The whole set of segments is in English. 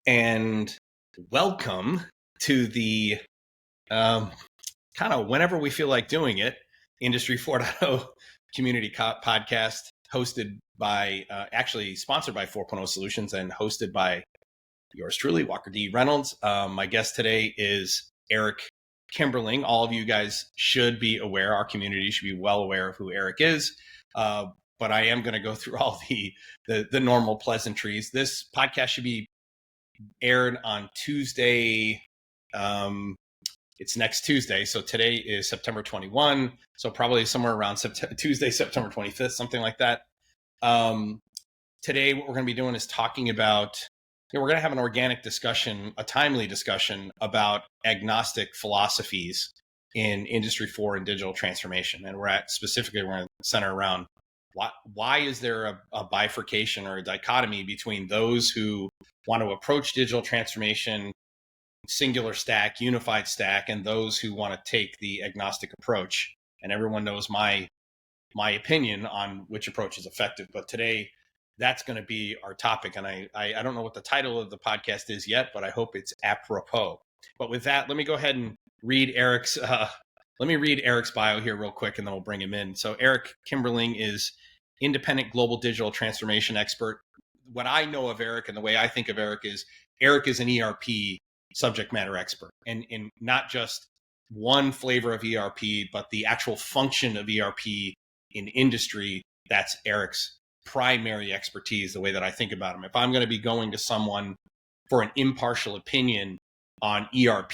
and welcome to the kind of whenever we feel like doing it, Industry 4.0 community podcast hosted by, actually sponsored by 4.0 Solutions and hosted by yours truly, Walker D. Reynolds. My guest today is Eric Kimberling. All of you guys should be aware, our community should be well aware of who Eric is. But I am going to go through all the normal pleasantries. This podcast should be aired on Tuesday. It's next Tuesday. So today is September 21. So probably somewhere around Tuesday, September 25th, something like that. Today, what we're going to be doing is talking about, we're going to have an organic discussion, a timely discussion about agnostic philosophies in Industry 4 and digital transformation. And we're going to center around why is there a bifurcation or a dichotomy between those who want to approach digital transformation, singular stack, unified stack, and those who want to take the agnostic approach. And everyone knows my opinion on which approach is effective. But today, that's going to be our topic. And I don't know what the title of the podcast is yet, but I hope it's apropos. But with that, let me go ahead and read Eric's bio here real quick, and then we'll bring him in. So Eric Kimberling is independent global digital transformation expert. What I know of Eric and the way I think of Eric is an ERP subject matter expert, and in not just one flavor of ERP, but the actual function of ERP in industry. That's Eric's primary expertise, the way that I think about him. If I'm going to be going to someone for an impartial opinion on ERP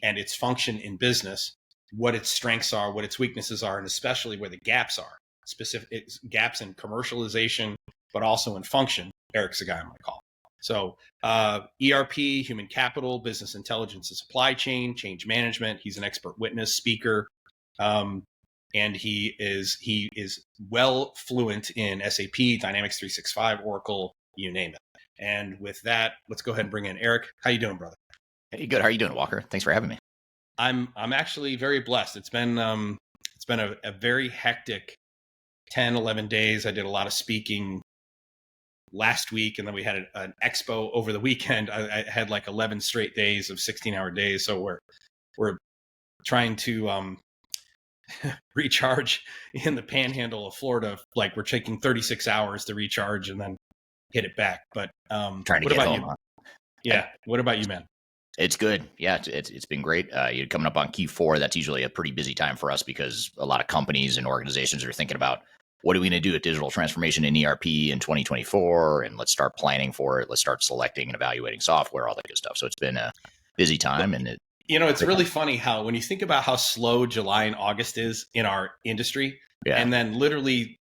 and its function in business, what its strengths are, what its weaknesses are, and especially where the gaps are, specific gaps in commercialization, but also in function, Eric's the guy I'm going to call. So ERP, human capital, business intelligence and supply chain, change management. He's an expert witness, speaker, and he is well fluent in SAP, Dynamics 365, Oracle, you name it. And with that, let's go ahead and bring in Eric. How you doing, brother? Hey, good. How are you doing, Walker? Thanks for having me. I'm actually very blessed. It's been a very hectic 10, 11 days. I did a lot of speaking last week, and then we had an expo over the weekend. I had like 11 straight days of 16-hour days. So we're trying to recharge in the panhandle of Florida. Like we're taking 36 hours to recharge and then hit it back. But trying to get home. Huh? Yeah. What about you, man? It's good. Yeah, it's been great. You're coming up on Q4. That's usually a pretty busy time for us because a lot of companies and organizations are thinking about what are we going to do at digital transformation in ERP in 2024, and let's start planning for it. Let's start selecting and evaluating software, all that good stuff. So it's been a busy time, and it's really funny how when you think about how slow July and August is in our industry, and then literally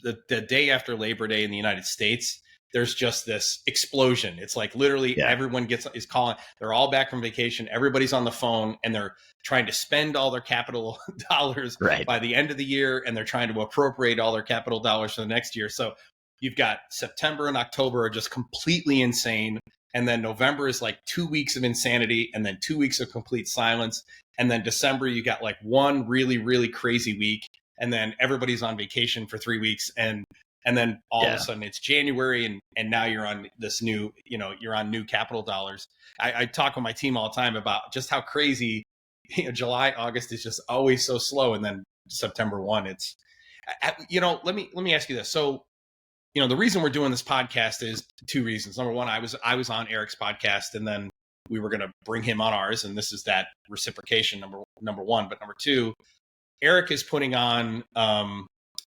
the day after Labor Day in the United States, there's just this explosion. It's like literally everyone is calling. They're all back from vacation. Everybody's on the phone, and they're trying to spend all their capital dollars by the end of the year, and they're trying to appropriate all their capital dollars for the next year. So you've got September and October are just completely insane. And then November is like 2 weeks of insanity, and then 2 weeks of complete silence. And then December, you got like one really, really crazy week. And then everybody's on vacation for 3 weeks. And then all of a sudden it's January, and now you're on this new, you're on new capital dollars. I talk with my team all the time about just how crazy, July, August is just always so slow. And then September 1, it's, let me ask you this. So, the reason we're doing this podcast is two reasons. Number one, I was on Eric's podcast, and then we were going to bring him on ours. And this is that reciprocation, number one. But number two, Eric is putting on,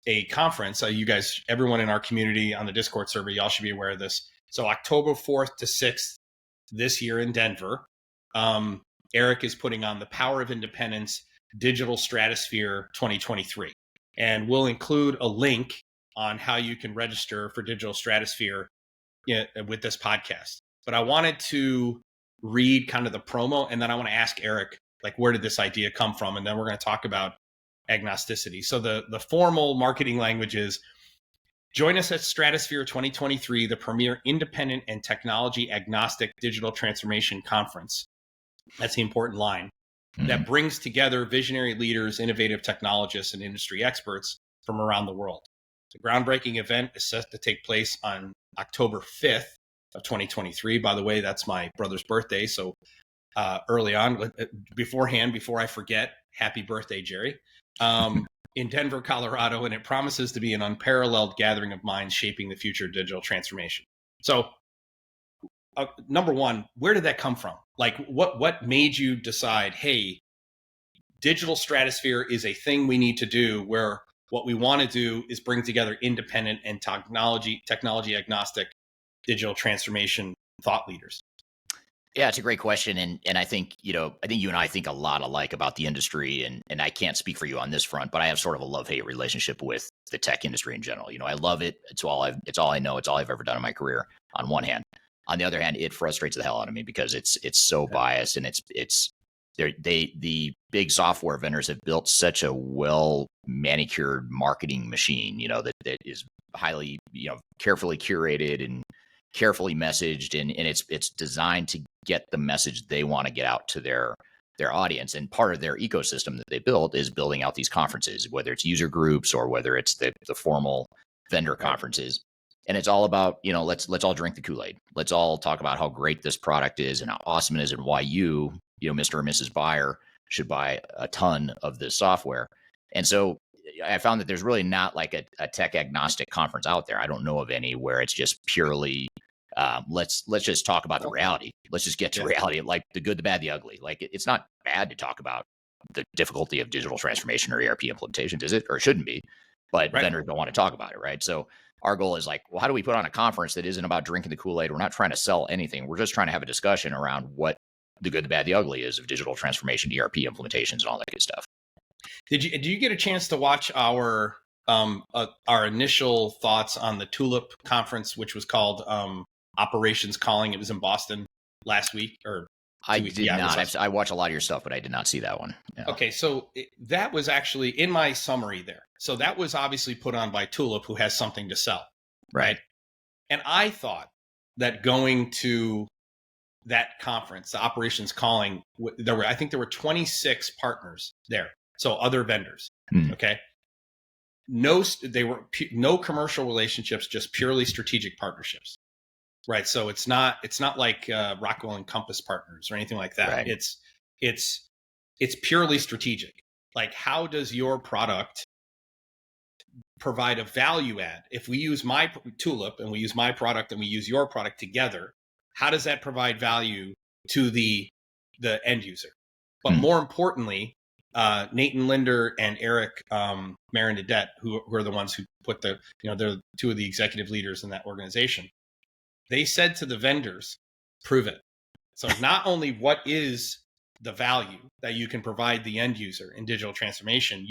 a conference. You guys, everyone in our community on the Discord server, y'all should be aware of this. So October 4th to 6th this year in Denver, Eric is putting on the Power of Independence Digital Stratosphere 2023. And we'll include a link on how you can register for Digital Stratosphere with this podcast. But I wanted to read kind of the promo, and then I want to ask Eric, like, where did this idea come from? And then we're going to talk about agnosticity. So the formal marketing language is, join us at Stratosphere 2023, the premier independent and technology agnostic digital transformation conference. That's the important line. That brings together visionary leaders, innovative technologists, and industry experts from around the world. The groundbreaking event is set to take place on October 5th of 2023. By the way, that's my brother's birthday. So early on, beforehand, before I forget, happy birthday, Jerry. In Denver, Colorado, and it promises to be an unparalleled gathering of minds shaping the future of digital transformation. So, number one, where did that come from? Like, what made you decide, hey, Digital Stratosphere is a thing we need to do, where what we want to do is bring together independent and technology agnostic digital transformation thought leaders? Yeah, it's a great question. And I think, I think you and I think a lot alike about the industry, and I can't speak for you on this front, but I have sort of a love-hate relationship with the tech industry in general. I love it. It's all I know. It's all I've ever done in my career on one hand. On the other hand, it frustrates the hell out of me because it's so biased, and the big software vendors have built such a well manicured marketing machine, that is highly, carefully curated and carefully messaged, and it's designed to get the message they want to get out to their audience. And part of their ecosystem that they built is building out these conferences, whether it's user groups or whether it's the formal vendor conferences. And it's all about, let's all drink the Kool-Aid. Let's all talk about how great this product is and how awesome it is, and why you, Mr. or Mrs. Buyer, should buy a ton of this software. And so I found that there's really not like a tech agnostic conference out there. I don't know of any where it's just purely let's just talk about the reality. Let's just get to reality, like the good, the bad, the ugly. Like it's not bad to talk about the difficulty of digital transformation or ERP implementations, is it? Or it shouldn't be, but vendors don't want to talk about it, right? So our goal is like, well, how do we put on a conference that isn't about drinking the Kool-Aid? We're not trying to sell anything. We're just trying to have a discussion around what the good, the bad, the ugly is of digital transformation, ERP implementations, and all that good stuff. Did you get a chance to watch our initial thoughts on the Tulip conference, which was called Operations Calling? It was in Boston last week, or I did not. I watch a lot of your stuff, but I did not see that one. Yeah. Okay, so that was actually in my summary there. So that was obviously put on by Tulip, who has something to sell, right? And I thought that going to that conference, the Operations Calling, I think there were 26 partners there, so other vendors. Okay, no commercial relationships, just purely strategic partnerships. Right. So it's not like Rockwell and Compass partners or anything like that. Right. It's purely strategic. Like, how does your product provide a value add? If we use my Tulip and we use my product and we use your product together, how does that provide value to the end user? But more importantly, Nathan Linder and Eric Marinadette, who are the ones who put they're two of the executive leaders in that organization. They said to the vendors, prove it. So not only what is the value that you can provide the end user in digital transformation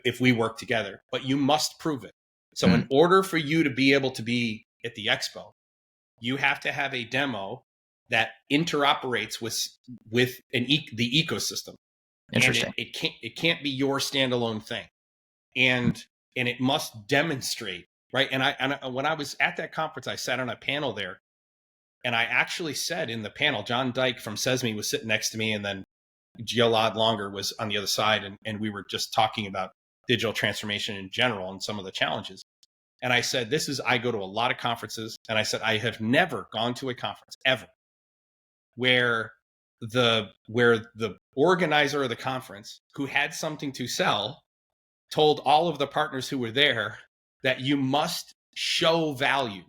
if we work together, but you must prove it. So in order for you to be able to be at the expo, you have to have a demo that interoperates with the ecosystem. Interesting. And it can't be your standalone thing, and it must demonstrate. Right. And when I was at that conference, I sat on a panel there, and I actually said in the panel, John Dyke from SESME was sitting next to me, and then Gilad Longer was on the other side. And we were just talking about digital transformation in general and some of the challenges. And I said, I go to a lot of conferences, and I said, I have never gone to a conference ever where the organizer of the conference, who had something to sell, told all of the partners who were there that you must show value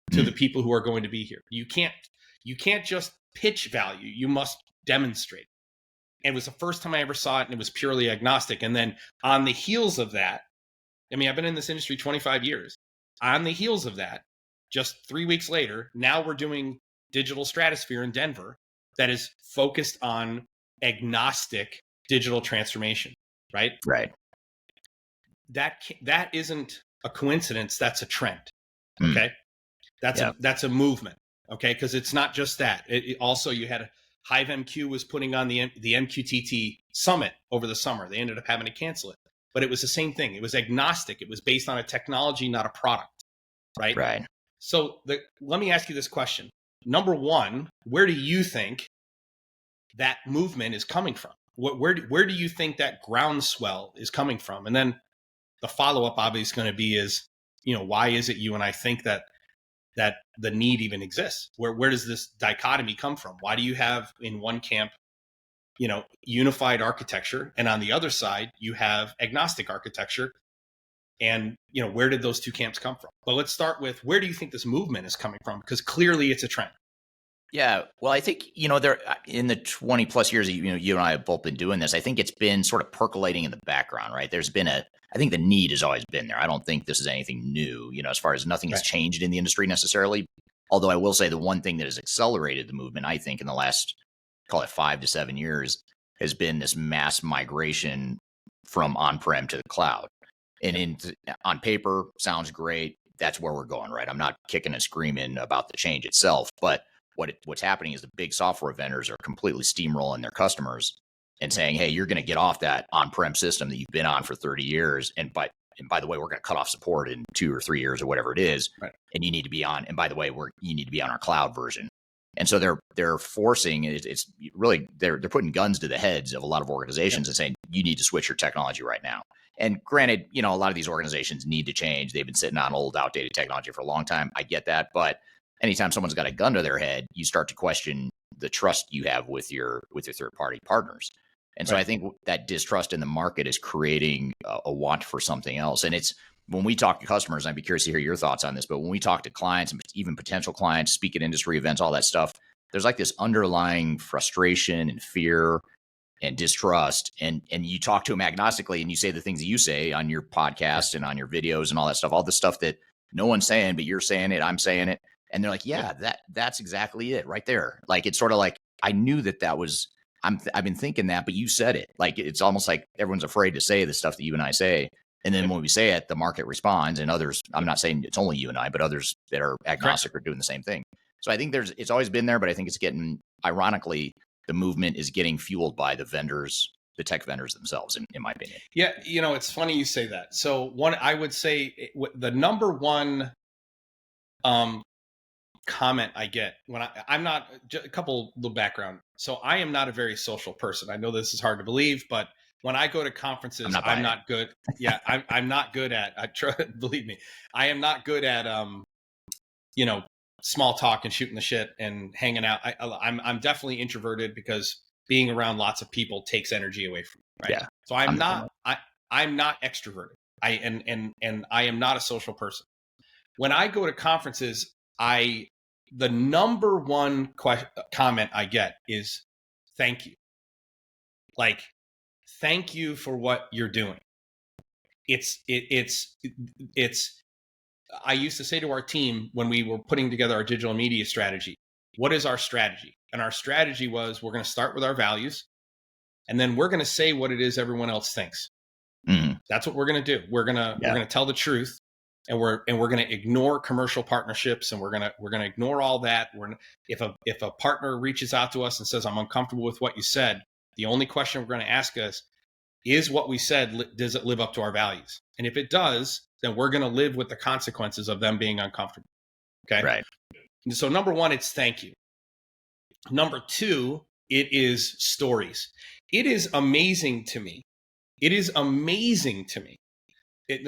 to the people who are going to be here. You can't just pitch value. You must demonstrate. And it was the first time I ever saw it, and it was purely agnostic. And then on the heels of that, I mean, I've been in this industry 25 years. On the heels of that, just 3 weeks later, now we're doing Digital Stratosphere in Denver that is focused on agnostic digital transformation, right? Right. That isn't a coincidence. That's a trend. Okay. That's a movement. Okay. Because it's not just that. It also, you had Hive MQ was putting on the MQTT summit over the summer. They ended up having to cancel it, but it was the same thing. It was agnostic. It was based on a technology, not a product. Right. Right. So let me ask you this question. Number one, where do you think that movement is coming from? Where do you think that groundswell is coming from? And then the follow-up obviously is going to be why is it you and I think that that the need even exists. Where does this dichotomy come from? Why do you have in one camp, unified architecture, and on the other side you have agnostic architecture? And where did those two camps come from? But let's start with, where do you think this movement is coming from? Because clearly it's a trend. Yeah, well, I think there in the 20 plus years that you and I have both been doing this, I think it's been sort of percolating in the background, right? There's been I think the need has always been there. I don't think this is anything new, as far as nothing has changed in the industry necessarily. Although I will say the one thing that has accelerated the movement, I think, in the last, call it 5 to 7 years, has been this mass migration from on-prem to the cloud. And on paper, sounds great. That's where we're going, right? I'm not kicking and screaming about the change itself, but what's happening is the big software vendors are completely steamrolling their customers and saying, hey, you're going to get off that on-prem system that you've been on for 30 years. And by the way, we're going to cut off support in 2 or 3 years or whatever it is. Right. And you need to be on. And by the way, you need to be on our cloud version. And so they're forcing, it's really, they're putting guns to the heads of a lot of organizations and saying, you need to switch your technology right now. And granted, a lot of these organizations need to change. They've been sitting on old, outdated technology for a long time. I get that. But anytime someone's got a gun to their head, you start to question the trust you have with your third-party partners. And so I think that distrust in the market is creating a want for something else. And it's, when we talk to customers, I'd be curious to hear your thoughts on this, but when we talk to clients and even potential clients, speak at industry events, all that stuff, there's like this underlying frustration and fear and distrust. And you talk to them agnostically and you say the things that you say on your podcast and on your videos and all that stuff, all the stuff that no one's saying, but you're saying it, I'm saying it. And they're like, yeah, that's exactly it right there. Like, it's sort of like, I knew that was, I've been thinking that, but you said it. Like, it's almost like everyone's afraid to say the stuff that you and I say. And then when we say it, the market responds, and others, I'm not saying it's only you and I, but others that are agnostic are doing the same thing. So I think it's always been there, but I think it's getting, ironically, the movement is getting fueled by the vendors, the tech vendors themselves, in my opinion. Yeah. It's funny you say that. So I would say the number one comment I get when I'm not, a couple little background. So I am not a very social person. I know this is hard to believe, but when I go to conferences, I'm not good. Yeah, I'm not good at, believe me, I am not good at, small talk and shooting the shit and hanging out. I'm definitely introverted because being around lots of people takes energy away from me. Right? Yeah. So I'm not extroverted. And I am not a social person. When I go to conferences, the number one comment I get is thank you. Like, thank you for what you're doing. It's I used to say to our team when we were putting together our digital media strategy, what is our strategy? And our strategy was, we're going to start with our values, and then we're going to say what it is everyone else thinks. Mm-hmm. That's what we're going to do. We're going to tell the truth, and we're going to ignore commercial partnerships, and we're going to ignore all that. If a partner reaches out to us and says, I'm uncomfortable with what you said, the only question we're going to ask us is, what we said, does it live up to our values? And if it does, then we're going to live with the consequences of them being uncomfortable. Okay. Right. So number one, it's thank you. Number two, it is stories. It is amazing to me.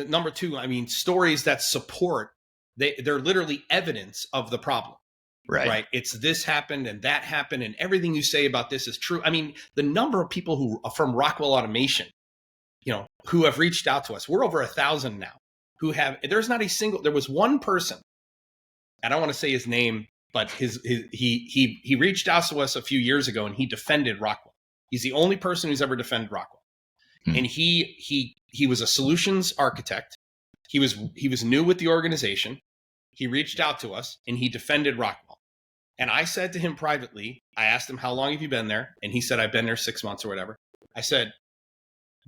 Number two, I mean, stories that support, they're literally evidence of the problem. Right. It's this happened and that happened, and everything you say about this is true. I mean, the number of people who are from Rockwell Automation, who have reached out to us, we're over 1,000 now, there was one person, I don't want to say his name, but he reached out to us a few years ago and he defended Rockwell. He's the only person who's ever defended Rockwell. And he was a solutions architect. He was new with the organization. He reached out to us and he defended Rockwell. And I said to him privately, I asked him, how long have you been there? And he said, I've been there 6 months or whatever. I said,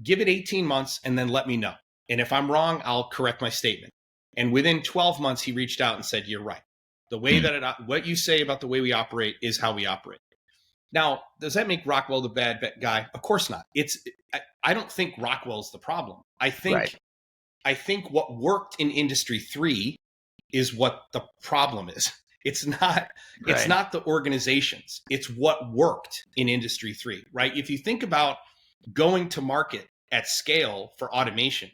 give it 18 months and then let me know. And if I'm wrong, I'll correct my statement. And within 12 months, he reached out and said, you're right. The way that what you say about the way we operate is how we operate. Now, does that make Rockwell the bad guy? Of course not. I don't think Rockwell's the problem. I think what worked in Industry 3 is what the problem is. It's not the organizations. It's what worked in Industry 3, right? If you think about going to market at scale for automation,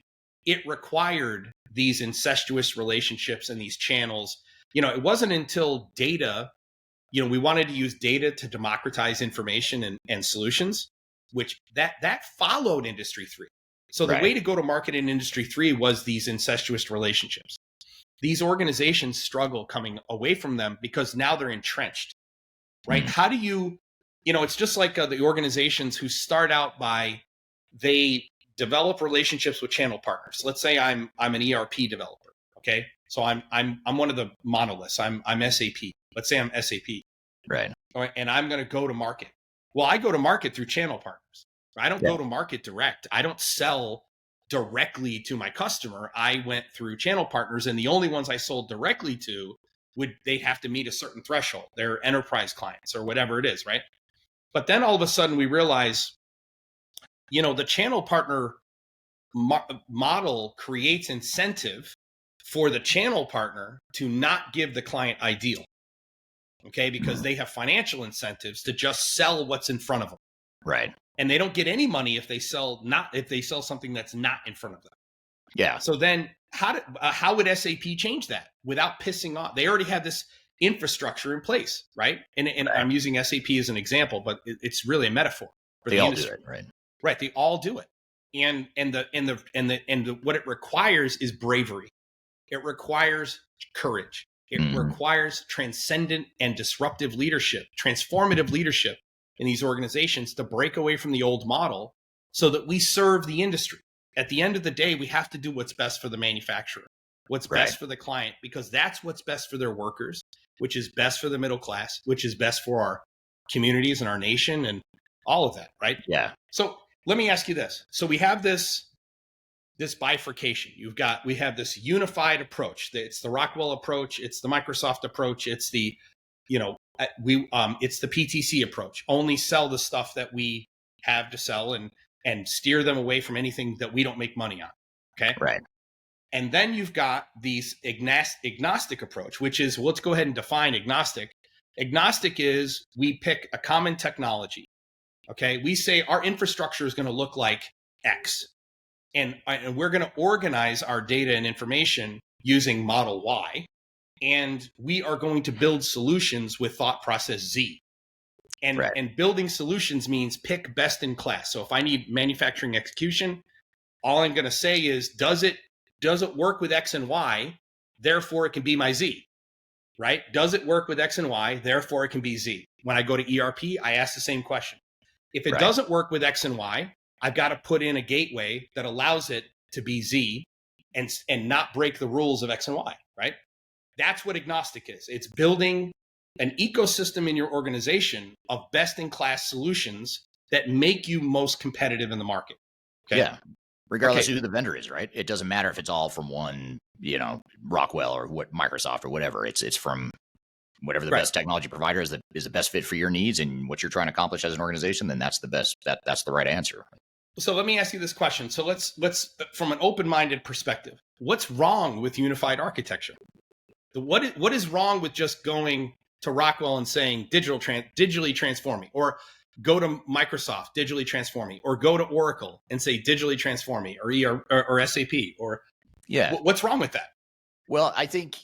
it required these incestuous relationships and these channels it wasn't until data, we wanted to use data to democratize information and solutions, which that followed Industry 3. So the way to go to market in Industry 3 was these incestuous relationships. These organizations struggle coming away from them because now they're entrenched, right? How do you, it's just like the organizations who start out by, they develop relationships with channel partners. Let's say I'm an ERP developer, okay? So I'm one of the monoliths. I'm SAP. Let's say I'm SAP. Right. And I'm going to go to market. Well, I go to market through channel partners. I don't go to market direct. I don't sell directly to my customer. I went through channel partners, and the only ones I sold directly to they have to meet a certain threshold. They're enterprise clients or whatever it is, right? But then all of a sudden we realize, the channel partner model creates incentive for the channel partner to not give the client ideal. Okay, because they have financial incentives to just sell what's in front of them. Right. And they don't get any money if they sell something that's not in front of them. Yeah. So then how would SAP change that without pissing off? They already have this infrastructure in place, right? And I'm using SAP as an example, but it's really a metaphor for the industry. Do it, right? Right. They all do it. And what it requires is bravery. It requires courage. It requires transcendent and disruptive leadership, transformative leadership in these organizations to break away from the old model so that we serve the industry. At the end of the day, we have to do what's best for the manufacturer, what's best for the client, because that's what's best for their workers, which is best for the middle class, which is best for our communities and our nation and all of that, right? Yeah. So let me ask you this. So we have this bifurcation. We have this unified approach. It's the Rockwell approach. It's the Microsoft approach. It's the, it's the PTC approach. Only sell the stuff that we have to sell and steer them away from anything that we don't make money on. Okay. Right. And then you've got these agnostic approach, which is, let's go ahead and define agnostic. Agnostic is we pick a common technology. Okay. We say our infrastructure is going to look like X. And we're going to organize our data and information using model Y. And we are going to build solutions with thought process Z. And building solutions means pick best in class. So if I need manufacturing execution, all I'm going to say is, does it work with X and Y? Therefore, it can be my Z, right? Does it work with X and Y? Therefore, it can be Z. When I go to ERP, I ask the same question. If it doesn't work with X and Y, I've got to put in a gateway that allows it to be Z and not break the rules of X and Y, right? That's what agnostic is. It's building an ecosystem in your organization of best-in-class solutions that make you most competitive in the market. Okay? Yeah. Regardless of who the vendor is, right? It doesn't matter if it's all from one, Rockwell or what Microsoft or whatever. It's from whatever the best technology provider is the best fit for your needs and what you're trying to accomplish as an organization. Then that's the best. That's the right answer. So let me ask you this question. So let's from an open-minded perspective, what's wrong with unified architecture? What is wrong with just going to Rockwell and saying digitally transforming, or go to Microsoft, digitally transforming, or go to Oracle and say digitally transforming, or SAP, or what's wrong with that? Well, I think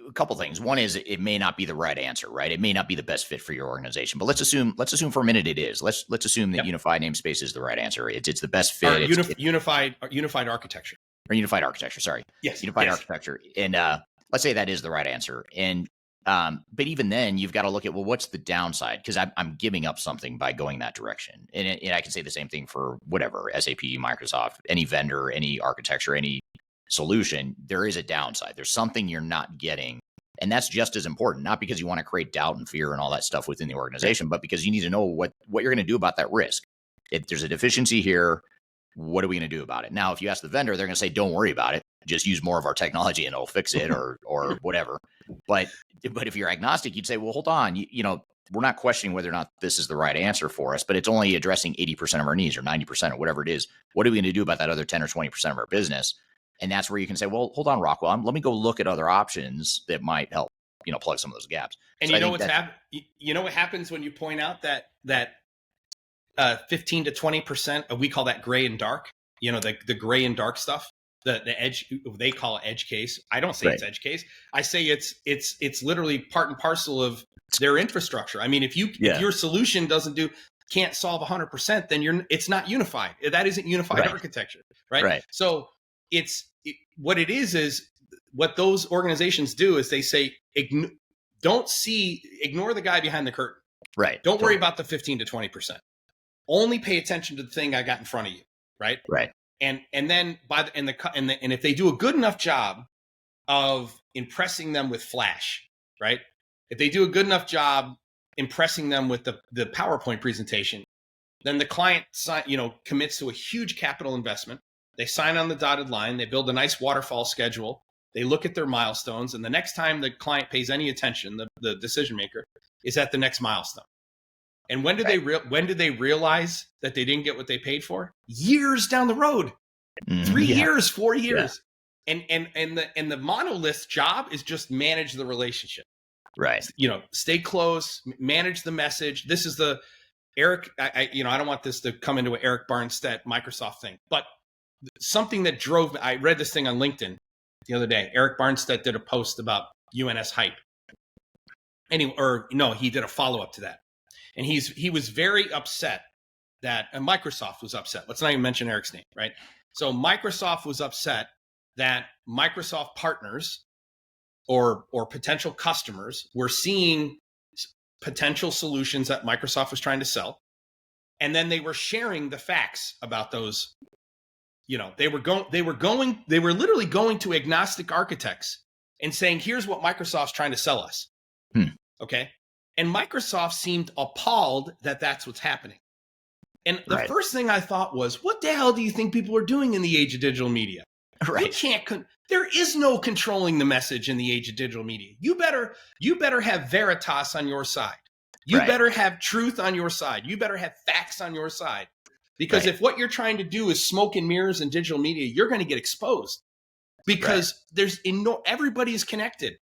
a couple things. One is it may not be the right answer, right? It may not be the best fit for your organization, but let's assume for a minute it is. Let's assume that unified namespace is the right answer. It's the best fit. Unified architecture. Or unified architecture, sorry. Yes. Unified architecture. And let's say that is the right answer. And but even then, you've got to look at, well, what's the downside? Because I'm giving up something by going that direction. And I can say the same thing for whatever, SAP, Microsoft, any vendor, any architecture, any solution. There is a downside. There's something you're not getting. And that's just as important, not because you want to create doubt and fear and all that stuff within the organization, but because you need to know what you're going to do about that risk. If there's a deficiency here, what are we going to do about it? Now, if you ask the vendor, they're going to say, don't worry about it. Just use more of our technology and it'll fix it or whatever. But if you're agnostic, you'd say, well, hold on, we're not questioning whether or not this is the right answer for us, but it's only addressing 80% of our needs or 90% or whatever it is. What are we going to do about that other 10 or 20% of our business? And that's where you can say, well, hold on, Rockwell, let me go look at other options that might help, plug some of those gaps. And what happens when you point out that 15 to 20% of, we call that gray and dark, the gray and dark stuff. the edge, they call it edge case. I don't say it's edge case. I say it's literally part and parcel of their infrastructure. I mean, if your solution can't solve 100%, then it's not unified. That isn't unified architecture, right? So what it is what those organizations do is they say, ignore the guy behind the curtain. Right. Don't worry about the 15 to 20%. Only pay attention to the thing I got in front of you. Right. Right. And then and if they do a good enough job of impressing them with Flash, right? If they do a good enough job impressing them with the PowerPoint presentation, then the client commits to a huge capital investment. They sign on the dotted line. They build a nice waterfall schedule. They look at their milestones, and the next time the client pays any attention, the decision maker is at the next milestone. And when did they realize that they didn't get what they paid for? Years down the road, 3 years, 4 years, and the monolith's job is just manage the relationship. Right. Stay close, manage the message. This is the Eric. I don't want this to come into an Eric Barnstedt Microsoft thing, but something that drove me. I read this thing on LinkedIn the other day. Eric Barnstedt did a post about UNS hype. He did a follow up to that. And he was very upset that Microsoft was upset. Let's not even mention Eric's name, right? So Microsoft was upset that Microsoft partners or potential customers were seeing potential solutions that Microsoft was trying to sell, and then they were sharing the facts about those. They were literally going to agnostic architects and saying, "Here's what Microsoft's trying to sell us." Okay. And Microsoft seemed appalled that that's what's happening. And the first thing I thought was, what the hell do you think people are doing in the age of digital media? Right. There is no controlling the message in the age of digital media. You better have Veritas on your side. You better have truth on your side. You better have facts on your side. Because if what you're trying to do is smoke and mirrors in digital media, you're going to get exposed. Because everybody is connected.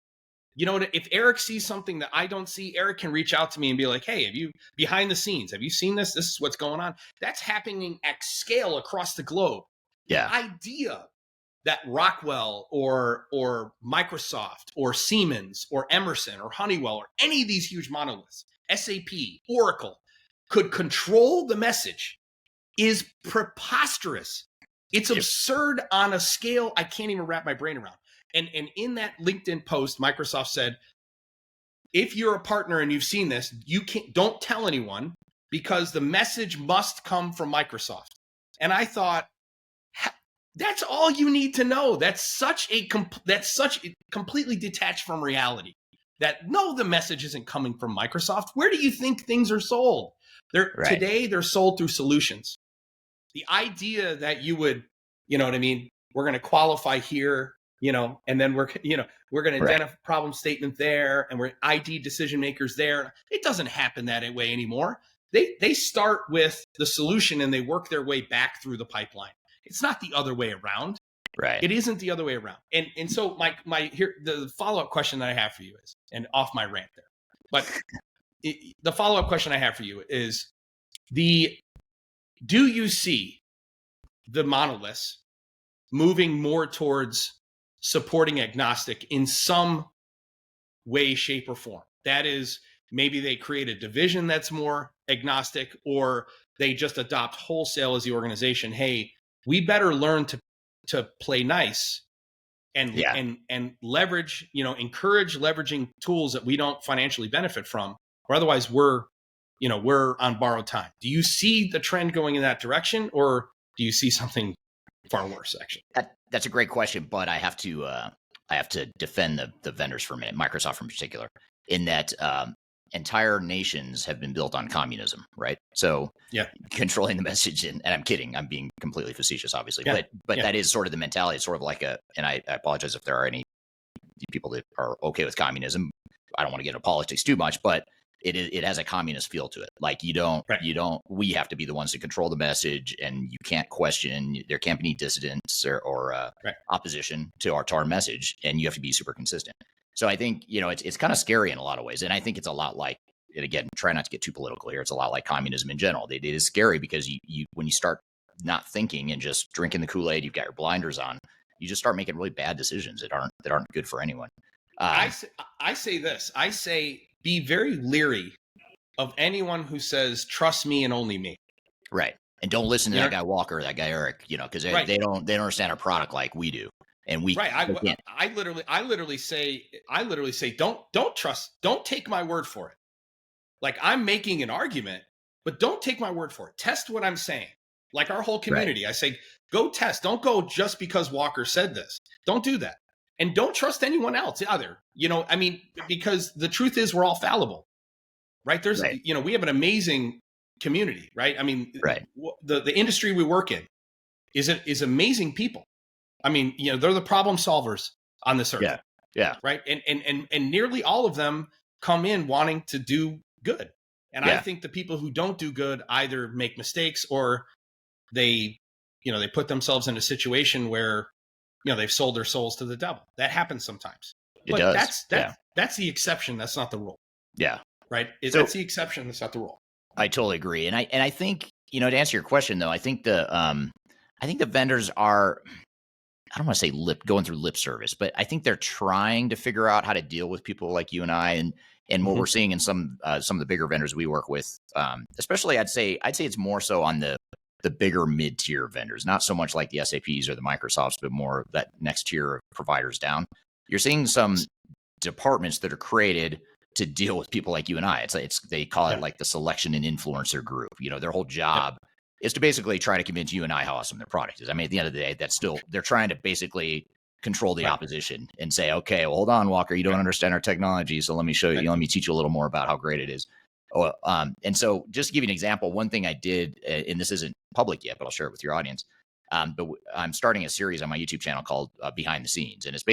If Eric sees something that I don't see, Eric can reach out to me and be like, "Hey, behind the scenes, have you seen this? This is what's going on." That's happening at scale across the globe. Yeah. The idea that Rockwell or Microsoft or Siemens or Emerson or Honeywell or any of these huge monoliths, SAP, Oracle, could control the message is preposterous. It's absurd on a scale I can't even wrap my brain around. And in that LinkedIn post, Microsoft said, if you're a partner and you've seen this, don't tell anyone because the message must come from Microsoft. And I thought, that's all you need to know. That's such completely detached from reality. That the message isn't coming from Microsoft. Where do you think things are sold? Today they're sold through solutions. The idea that you would, we're going to qualify here. And then we're going to identify a problem statement there, and we're ID decision makers there. It doesn't happen that way anymore. They start with the solution and they work their way back through the pipeline. It's not the other way around. Right. It isn't the other way around. And so the follow-up question that I have for you is, and off my rant there, but the follow-up question I have for you is do you see the monoliths moving more towards supporting agnostic in some way, shape, or form? That is, maybe they create a division that's more agnostic, or they just adopt wholesale as the organization. Hey, we better learn to play nice and leverage, encourage leveraging tools that we don't financially benefit from, or otherwise we're on borrowed time. Do you see the trend going in that direction, or do you see something far worse, actually? That's a great question, but I have to defend the vendors for a minute, Microsoft in particular, in that entire nations have been built on communism, right? So controlling the message, and I'm kidding, I'm being completely facetious, obviously, but that is sort of the mentality. It's sort of like and I apologize if there are any people that are okay with communism. I don't want to get into politics too much, but it has a communist feel to it. Like we have to be the ones to control the message, and you can't question, there can't be any dissidents or opposition to our message, and you have to be super consistent. So I think, it's kind of scary in a lot of ways. And I think it's a lot like, and again, try not to get too political here, it's a lot like communism in general. It is scary because you when you start not thinking and just drinking the Kool-Aid, you've got your blinders on, You just start making really bad decisions that aren't good for anyone. I say this. I say be very leery of anyone who says trust me and only me. Right. And don't listen to that guy Walker, that guy Eric, because they don't understand our product like we do. And we right. I literally say don't trust, don't take my word for it. Like, I'm making an argument, but don't take my word for it. Test what I'm saying. Like our whole community, I say, go test. Don't go just because Walker said this. Don't do that. And don't trust anyone else either. Because the truth is we're all fallible, right? There's, we have an amazing community, right? The industry we work in is amazing people. They're the problem solvers on this earth. Yeah. Right. And nearly all of them come in wanting to do good. And I think the people who don't do good either make mistakes or they put themselves in a situation where, they've sold their souls to the devil. That happens sometimes. It does. That's the exception. That's not the rule. Yeah. Right. That's the exception. That's not the rule. I totally agree. And I think, to answer your question though, I think the vendors are, I don't want to say going through lip service, but I think they're trying to figure out how to deal with people like you and I, and what we're seeing in some of the bigger vendors we work with, especially I'd say it's more so on the bigger mid-tier vendors, not so much like the SAPs or the Microsofts, but more that next tier of providers down. You're seeing some departments that are created to deal with people like you and I. They call it like the selection and influencer group. Their whole job is to basically try to convince you and I how awesome their product is. At the end of the day, they're trying to basically control the opposition and say, okay, well, hold on, Walker, you don't understand our technology. So let me show you, let me teach you a little more about how great it is. And so just to give you an example, one thing I did, and this isn't public yet, but I'll share it with your audience. But I'm starting a series on my YouTube channel called Behind the Scenes. And it's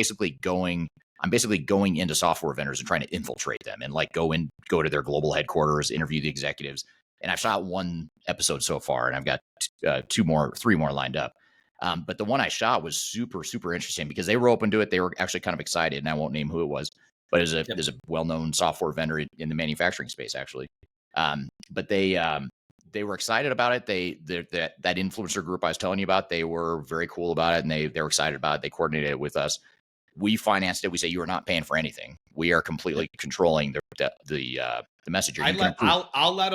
I'm basically going into software vendors and trying to infiltrate them and go to their global headquarters, interview the executives. And I've shot one episode so far, and I've got three more lined up. But the one I shot was super, super interesting because they were open to it. They were actually kind of excited, and I won't name who it was, but it was a well-known software vendor in the manufacturing space, actually. But they were excited about it. That influencer group I was telling you about, they were very cool about it, and they were excited about it. They coordinated it with us. We financed it. We say, you are not paying for anything. We are completely controlling the messenger. I'll let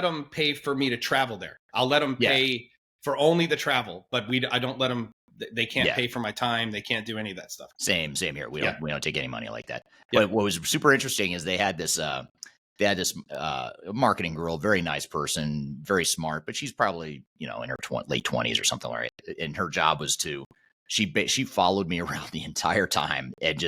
them pay for me to travel there. I'll let them pay for only the travel, but I don't let them. They can't pay for my time. They can't do any of that stuff. Same here. We don't take any money like that. But what was super interesting is they had this marketing girl, very nice person, very smart, but she's probably in her late 20s or something, right? And her job was she followed me around the entire time, and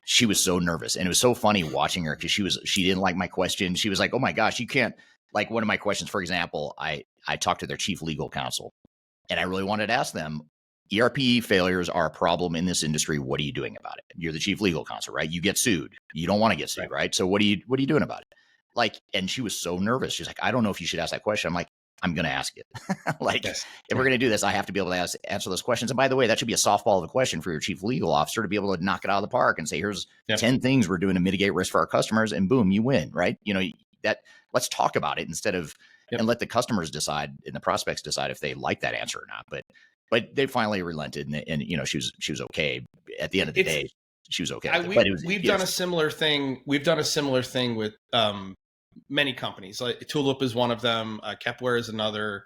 she was so nervous, and it was so funny watching her because she didn't like my question. She was like, "Oh my gosh, you can't." Like one of my questions, for example, I talked to their chief legal counsel, and I really wanted to ask them, ERP failures are a problem in this industry. What are you doing about it? You're the chief legal counsel, right? You get sued. You don't want to get sued, right? So what are you doing about it? And she was so nervous. She's like, I don't know if you should ask that question. I'm like, I'm going to ask it. If we're going to do this, I have to be able to answer those questions. And by the way, that should be a softball of a question for your chief legal officer to be able to knock it out of the park and say, here's 10 things we're doing to mitigate risk for our customers, and boom, you win, right? Let's talk about it instead of, and let the customers decide and the prospects decide if they like that answer or not. But they finally relented, and she was okay. At the end of the day, she was okay. We've done a similar thing. We've done a similar thing with many companies. Like Tulip is one of them. Kepware is another.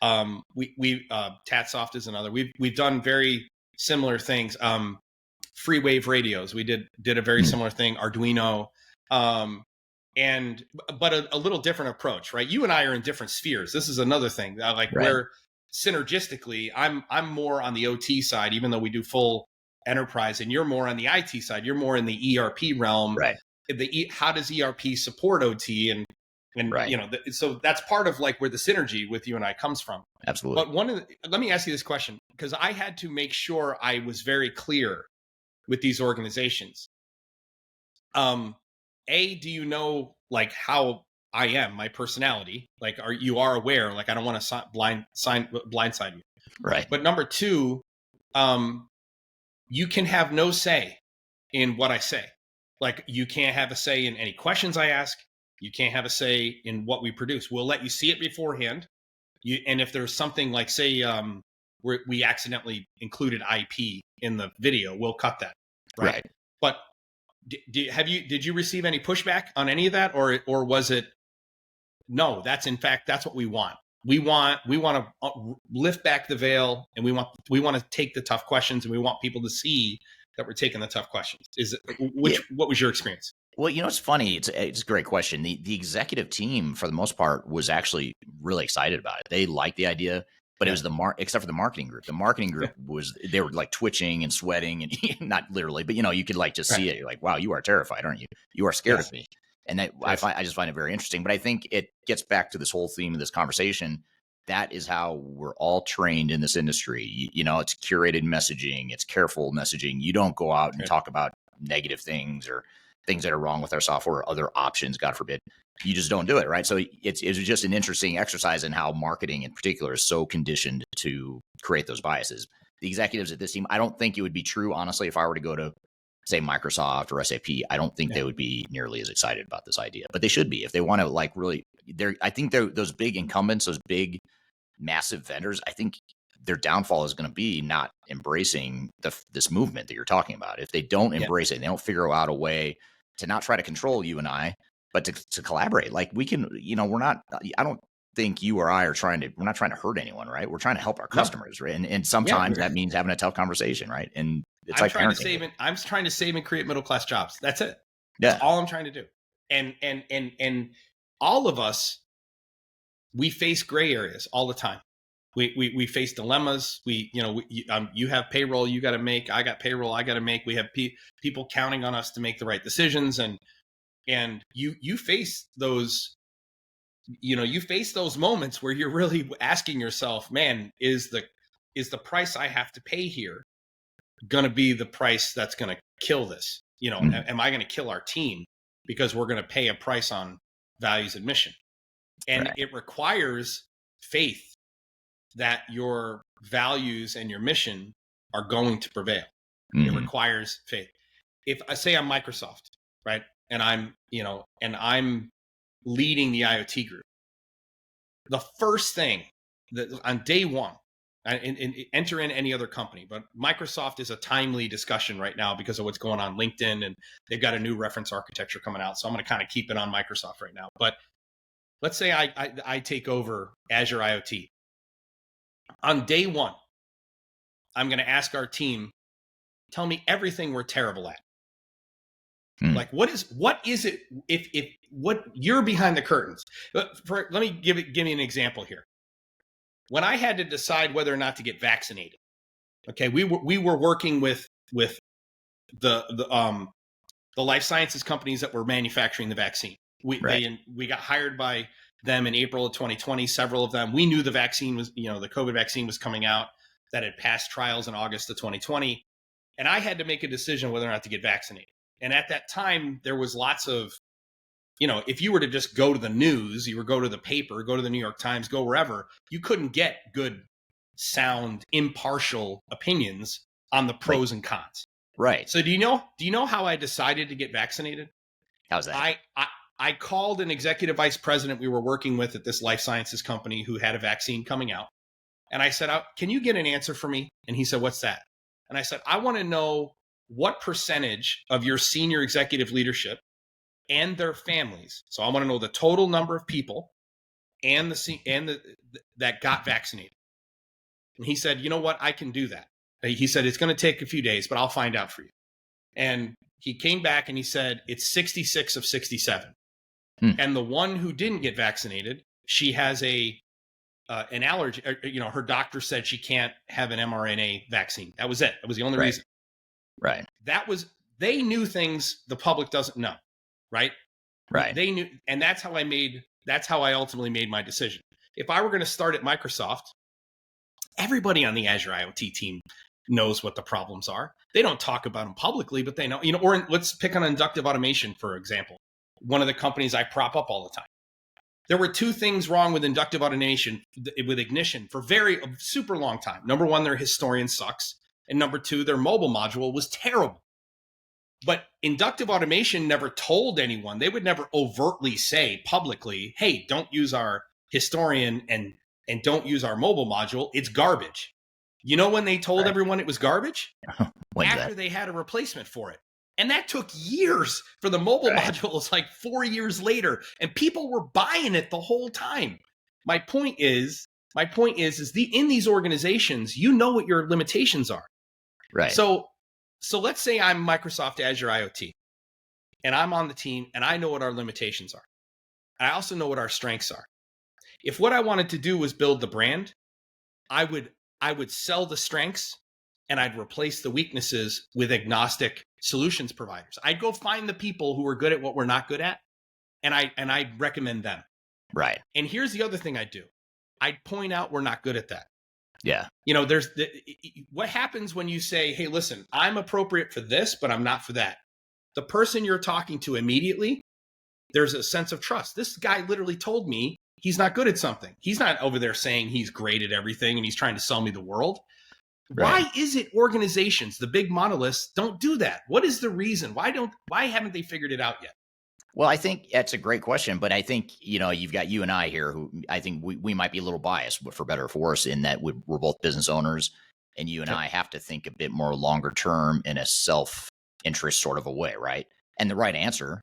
Tatsoft is another. We've done very similar things. Freewave radios. We did a very similar thing. Arduino. But a little different approach, right? You and I are in different spheres. This is another thing. Where synergistically, I'm more on the OT side, even though we do full enterprise, and you're more on the IT side. You're more in the ERP realm. Right. How does ERP support OT? And so that's part of where the synergy with you and I comes from. Absolutely. But let me ask you this question, because I had to make sure I was very clear with these organizations. Do you know how I am, my personality? You are aware? I don't want to blindside you. Right. But number two, you can have no say in what I say. You can't have a say in any questions I ask. You can't have a say in what we produce. We'll let you see it beforehand. And if there's something say we accidentally included IP in the video. We'll cut that. Right. But did you receive any pushback on any of that, or was it no? That's what we want. We want to lift back the veil, and we want to take the tough questions, and we want people to see that we're taking the tough questions. What was your experience? Well, it's funny. It's a great question. The executive team, for the most part, was actually really excited about it. They liked the idea, but it was except for the marketing group. The marketing group they were like twitching and sweating, and not literally, but you could like just see it. You're like, wow, you are terrified, aren't you? You are scared of me. And I just find it very interesting. But I think it gets back to this whole theme of this conversation. That is how we're all trained in this industry. It's curated messaging. It's careful messaging. You don't go out and talk about negative things or things that are wrong with our software or other options, God forbid. You just don't do it, right? So it's just an interesting exercise in how marketing in particular is so conditioned to create those biases. The executives at this team, I don't think it would be true, honestly, if I were to go to, say, Microsoft or SAP. I don't think they would be nearly as excited about this idea, but they should be if they want to like really. I think those big incumbents, those big massive vendors, I think their downfall is going to be not embracing this movement that you're talking about. If they don't embrace it, and they don't figure out a way to not try to control you and I, but to collaborate. Like we can, I don't think you or I we're not trying to hurt anyone, right? We're trying to help our customers, right? And sometimes that means having a tough conversation, right? And it's I'm trying to save and create middle-class jobs. That's it. Yeah. That's all I'm trying to do. And all of us, we face gray areas all the time. We face dilemmas. You have payroll you got to make. I got payroll I got to make. We have people counting on us to make the right decisions, and you face those. You face those moments where you're really asking yourself, man, is the price I have to pay here going to be the price that's going to kill this? Am I going to kill our team because we're going to pay a price on values and mission? And it requires faith that your values and your mission are going to prevail. It requires faith. If I say I'm Microsoft, right, and I'm leading the IoT group, the first thing that on day one, and enter in any other company, but Microsoft is a timely discussion right now because of what's going on LinkedIn, and they've got a new reference architecture coming out. So I'm going to kind of keep it on Microsoft right now. But let's say I take over Azure IoT. On day one, I'm going to ask our team, tell me everything we're terrible at. Like, what is it if what you're behind the curtains? Let me give me an example here. When I had to decide whether or not to get vaccinated, okay, we were working with the life sciences companies that were manufacturing the vaccine. We got hired by them in April of 2020, several of them. We knew the vaccine was, the COVID vaccine was coming out, that had passed trials in August of 2020. And I had to make a decision whether or not to get vaccinated. And at that time, there was lots of, if you were to just go to the news, you would go to the paper, go to the New York Times, go wherever, you couldn't get good, sound, impartial opinions on the pros and cons. Right. So do you know how I decided to get vaccinated? How's that? I called an executive vice president we were working with at this life sciences company who had a vaccine coming out. And I said, can you get an answer for me? And he said, what's that? And I said, I want to know what percentage of your senior executive leadership and their families. So I want to know the total number of people and that got vaccinated. And he said, you know what? I can do that. He said, it's going to take a few days, but I'll find out for you. And he came back and he said, it's 66 of 67. And the one who didn't get vaccinated, she has an allergy. Her doctor said she can't have an mRNA vaccine. That was it. That was the only reason. Right. They knew things the public doesn't know. Right. Right. They knew. And that's how I ultimately made my decision. If I were going to start at Microsoft, everybody on the Azure IoT team knows what the problems are. They don't talk about them publicly, but they know, or let's pick on inductive automation, for example. One of the companies I prop up all the time. There were two things wrong with inductive automation with Ignition for a super long time. Number one, their historian sucks. And number two, their mobile module was terrible. But inductive automation never told anyone. They would never overtly say publicly, hey, don't use our historian and don't use our mobile module. It's garbage. You know when they told everyone it was garbage? After they had a replacement for it. And that took years for the mobile modules, like 4 years later, and people were buying it the whole time. My point is in these organizations, you know what your limitations are. Right. So let's say I'm Microsoft Azure IoT, and I'm on the team, and I know what our limitations are. I also know what our strengths are. If what I wanted to do was build the brand, I would sell the strengths, and I'd replace the weaknesses with agnostic solutions providers. I'd go find the people who are good at what we're not good at, and I'd recommend them. Right. And here's the other thing I'd do. I'd point out we're not good at that. Yeah. What happens when you say, hey, listen, I'm appropriate for this, but I'm not for that. The person you're talking to immediately, there's a sense of trust. This guy literally told me he's not good at something. He's not over there saying he's great at everything and he's trying to sell me the world. Right. Why is it organizations, the big monoliths, don't do that? What is the reason? Why haven't they figured it out yet? Well, I think that's a great question, but I think, you've got you and I here who I think we might be a little biased, but for better or for worse, in that we're both business owners, and you and I have to think a bit more longer term in a self-interest sort of a way, right? And the right answer,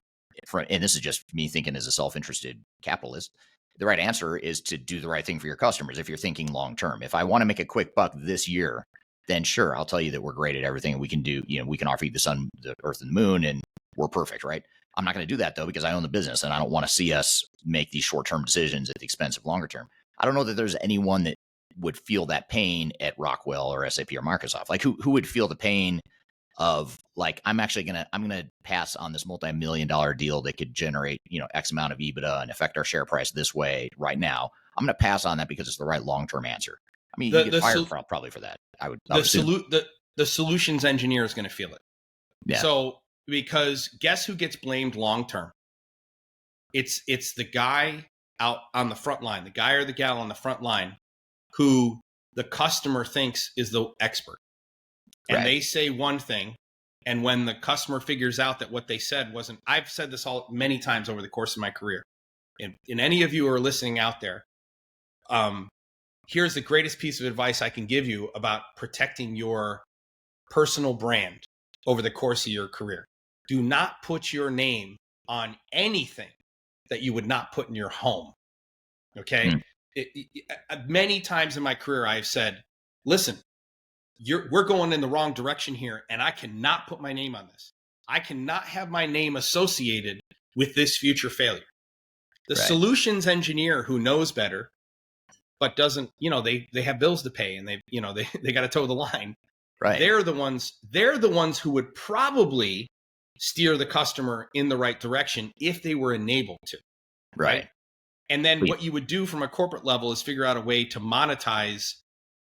and this is just me thinking as a self-interested capitalist, the right answer is to do the right thing for your customers if you're thinking long term. If I want to make a quick buck this year, then sure, I'll tell you that we're great at everything and we can do, we can offer you the sun, the earth, and the moon, and we're perfect, right? I'm not going to do that though, because I own the business and I don't want to see us make these short-term decisions at the expense of longer term. I don't know that there's anyone that would feel that pain at Rockwell or SAP or Microsoft. Like who would feel the pain of like, I'm going to pass on this multi-million-dollar deal that could generate, X amount of EBITDA and affect our share price this way right now. I'm going to pass on that because it's the right long-term answer. I mean, you get fired probably for that. The solutions engineer is going to feel it. Yeah. So, because guess who gets blamed long term? It's the guy out on the front line, the guy or the gal on the front line who the customer thinks is the expert. And they say one thing, and when the customer figures out that what they said wasn't, I've said this many times over the course of my career. And any of you who are listening out there, here's the greatest piece of advice I can give you about protecting your personal brand over the course of your career. Do not put your name on anything that you would not put in your home. Okay? Many times in my career, I've said, listen, we're going in the wrong direction here, and I cannot put my name on this. I cannot have my name associated with this future failure. The solutions engineer who knows better, but doesn't, they have bills to pay and they got to toe the line. Right. They're the ones who would probably steer the customer in the right direction if they were enabled to. Right. And then what you would do from a corporate level is figure out a way to monetize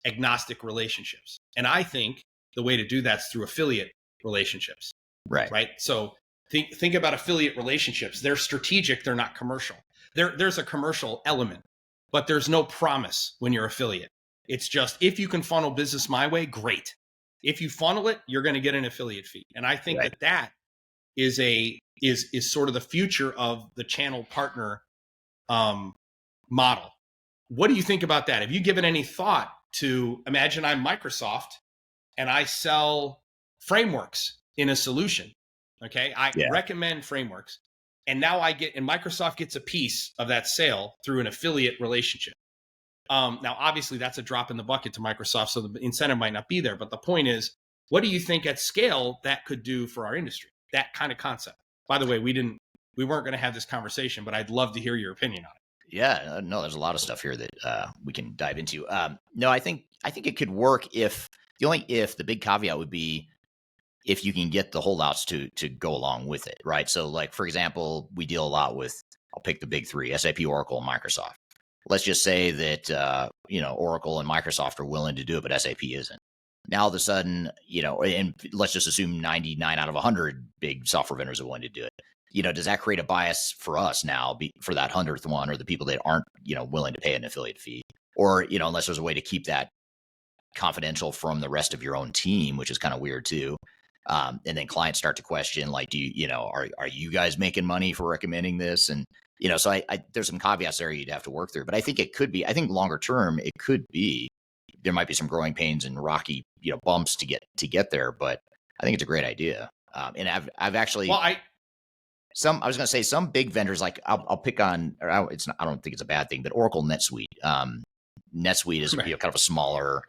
agnostic relationships. And I think the way to do that's through affiliate relationships. Right. So think about affiliate relationships. They're strategic. They're not commercial. There's a commercial element, but there's no promise when you're affiliate. It's just, if you can funnel business my way, great. If you funnel it, you're going to get an affiliate fee. And I think that is sort of the future of the channel partner model. What do you think about that? Have you given any thought to, imagine I'm Microsoft and I sell frameworks in a solution. Okay. I recommend frameworks. And now and Microsoft gets a piece of that sale through an affiliate relationship. Now, obviously that's a drop in the bucket to Microsoft, so the incentive might not be there. But the point is, what do you think at scale that could do for our industry? That kind of concept. By the way, we weren't going to have this conversation, but I'd love to hear your opinion on it. Yeah, no, there's a lot of stuff here that we can dive into. No, I think it could work if the big caveat would be if you can get the holdouts to go along with it, right? So, like for example, we deal a lot with, I'll pick the big three: SAP, Oracle, and Microsoft. Let's just say that Oracle and Microsoft are willing to do it, but SAP isn't. Now all of a sudden, and let's just assume 99 out of 100 big software vendors are willing to do it. Does that create a bias for us now for that 100th one, or the people that aren't, willing to pay an affiliate fee, or, unless there's a way to keep that confidential from the rest of your own team, which is kind of weird too. And then clients start to question, like, are you guys making money for recommending this? And, so there's some caveats there you'd have to work through, but I think longer term, it could be there might be some growing pains and rocky, bumps to get there, but I think it's a great idea. And I've actually, Well, I was going to say some big vendors, like I'll pick on, or I don't think it's a bad thing, but Oracle NetSuite. NetSuite is right. kind of a smaller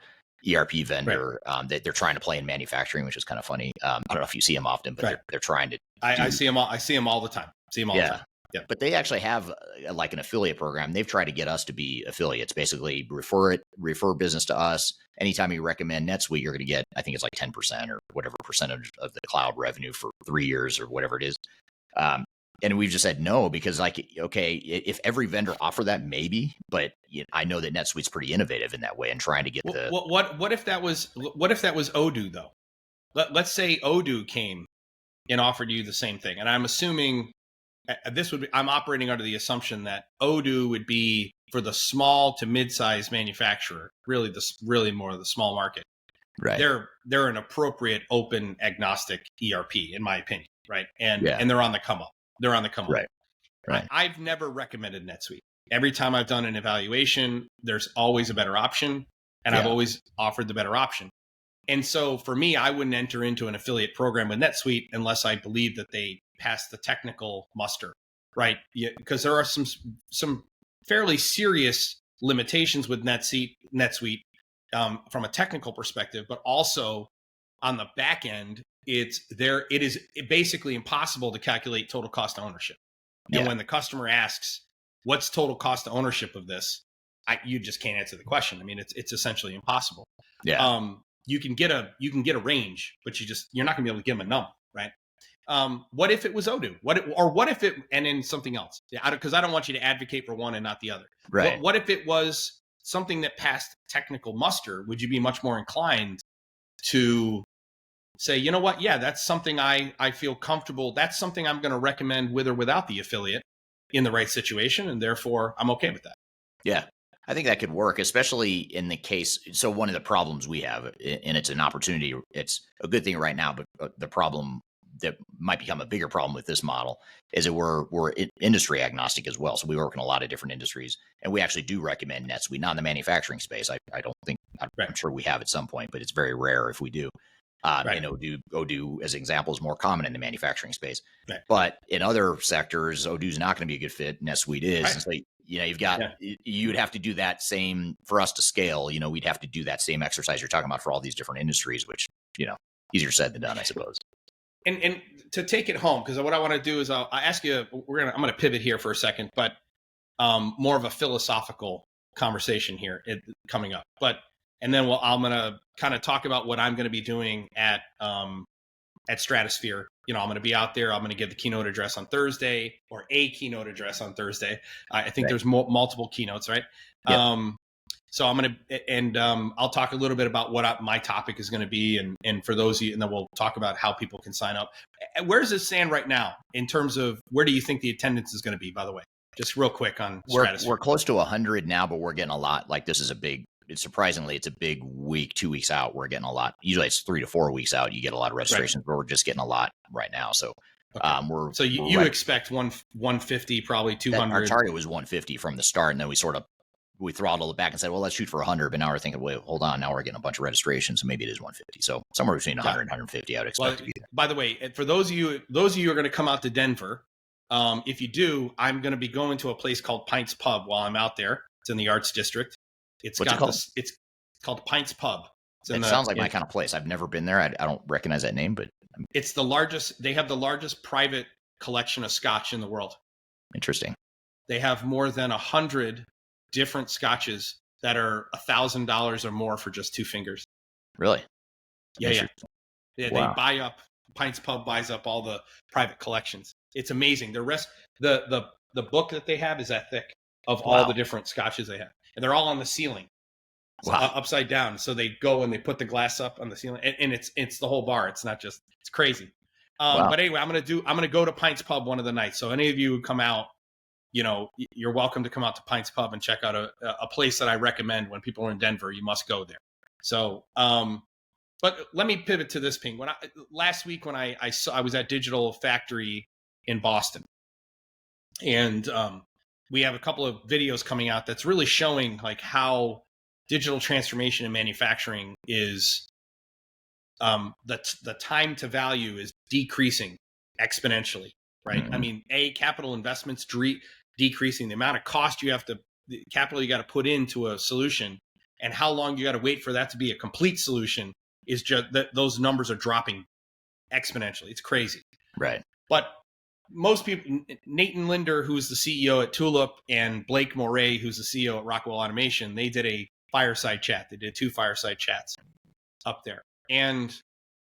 ERP vendor right. that they're trying to play in manufacturing, which is kind of funny. I don't know if you see them often, but right. they're trying to. I see them all. I see them all the time. See them all the time. Yeah. But they actually have like an affiliate program. They've tried to get us to be affiliates, basically refer business to us. Anytime you recommend NetSuite, you're going to get, I think it's like 10% or whatever percentage of the cloud revenue for 3 years or whatever it is. And we've just said no, because like, okay, if every vendor offered that, maybe, but I know that NetSuite's pretty innovative in that way and trying to get what if that was Odoo though? Let's say Odoo came and offered you the same thing. And I'm assuming I'm operating under the assumption that Odoo would be for the small to mid-sized manufacturer, really more of the small market. Right. They're an appropriate open agnostic ERP, in my opinion. Right. And they're on the come up. Right. I've never recommended NetSuite. Every time I've done an evaluation, there's always a better option. And I've always offered the better option. And so for me, I wouldn't enter into an affiliate program with NetSuite unless I believe that they pass the technical muster, right? Because there are some fairly serious limitations with NetSuite from a technical perspective, but also on the back end, it is basically impossible to calculate total cost of ownership. And when the customer asks, "What's total cost of ownership of this?" You just can't answer the question. I mean, it's essentially impossible. Yeah. You can get a range, but you're not going to be able to give them a number, right? What if it was Odoo? What if it and then something else? Because I don't want you to advocate for one and not the other. Right. What if it was something that passed technical muster? Would you be much more inclined to say, you know what? Yeah, that's something I feel comfortable. That's something I'm going to recommend with or without the affiliate in the right situation, and therefore I'm okay with that. Yeah. I think that could work, especially in the case. So one of the problems we have, and it's an opportunity, it's a good thing right now, but the problem that might become a bigger problem with this model is that we're industry agnostic as well. So we work in a lot of different industries, and we actually do recommend NetSuite, not in the manufacturing space. I don't think, I'm sure we have at some point, but it's very rare if we do. And Odoo, as an example, is more common in the manufacturing space. Right. But in other sectors, Odoo's not going to be a good fit. NetSuite is. Right. And so, you've got, you'd have to do that same for us to scale. We'd have to do that same exercise you're talking about for all these different industries, which, easier said than done, I suppose. And to take it home, because what I want to do is I ask you, I'm going to pivot here for a second, but more of a philosophical conversation here coming up. And then I'm going to kind of talk about what I'm going to be doing at Stratosphere. I'm going to be out there. I'm going to give the keynote address on Thursday, or a keynote address on Thursday. I think there's multiple keynotes, right? Yep. So I'm going to, and I'll talk a little bit about what my topic is going to be. And for those of you, and then we'll talk about how people can sign up. Where does this stand right now in terms of where do you think the attendance is going to be, by the way? Just real quick on Stratosphere. We're close to 100 now, but we're getting a lot. Like this is surprisingly, it's a big week, 2 weeks out. We're getting a lot. Usually it's 3 to 4 weeks out. You get a lot of registrations, but we're just getting a lot right now. So you expect 150, probably 200. Our target was 150 from the start. And then we throttled it back and said, well, let's shoot for 100. But now we're thinking, wait, hold on. Now we're getting a bunch of registrations. So maybe it is 150. So somewhere between 100 and 150, I would expect to be there. By the way, for those of you who are going to come out to Denver, if you do, I'm going to be going to a place called Pints Pub while I'm out there. It's in the Arts District. It's called Pints Pub. It sounds like my kind of place. I've never been there. I don't recognize that name, but it's the largest. They have the largest private collection of scotch in the world. Interesting. They have more than 100 different scotches that are $1,000 or more for just 2 fingers. Really? Yeah. Wow. They buy up. Pints Pub buys up all the private collections. It's amazing. The book that they have is that thick of all the different scotches they have. And they're all on the ceiling, upside down. So they go and they put the glass up on the ceiling, and it's the whole bar. It's not just, it's crazy. But anyway, I'm gonna go to Pints Pub one of the nights. So any of you who come out, you're welcome to come out to Pints Pub and check out a place that I recommend when people are in Denver. You must go there. So, but let me pivot to this, Ping. Last week when I was at Digital Factory in Boston, and we have a couple of videos coming out that's really showing like how digital transformation in manufacturing is the time to value is decreasing exponentially, right? Mm-hmm. I mean, capital investments decreasing, the amount of cost the capital you got to put into a solution, and how long you got to wait for that to be a complete solution is just that those numbers are dropping exponentially. It's crazy. Right. But most people, Nathan Linder, who's the CEO at Tulip, and Blake Moray, who's the CEO at Rockwell Automation, they did a fireside chat. They did 2 fireside chats up there. And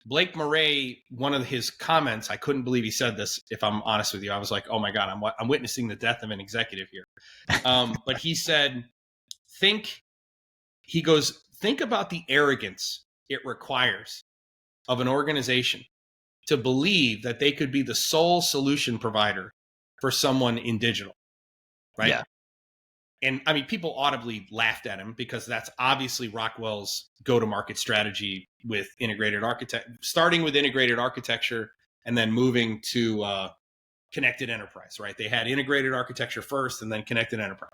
Blake Moray, one of his comments, I couldn't believe he said this, if I'm honest with you. I was like, oh my God, I'm witnessing the death of an executive here. But he said, think about the arrogance it requires of an organization to believe that they could be the sole solution provider for someone in digital, right? Yeah. And I mean, people audibly laughed at him because that's obviously Rockwell's go-to-market strategy with starting with integrated architecture and then moving to connected enterprise, right? They had integrated architecture first and then connected enterprise.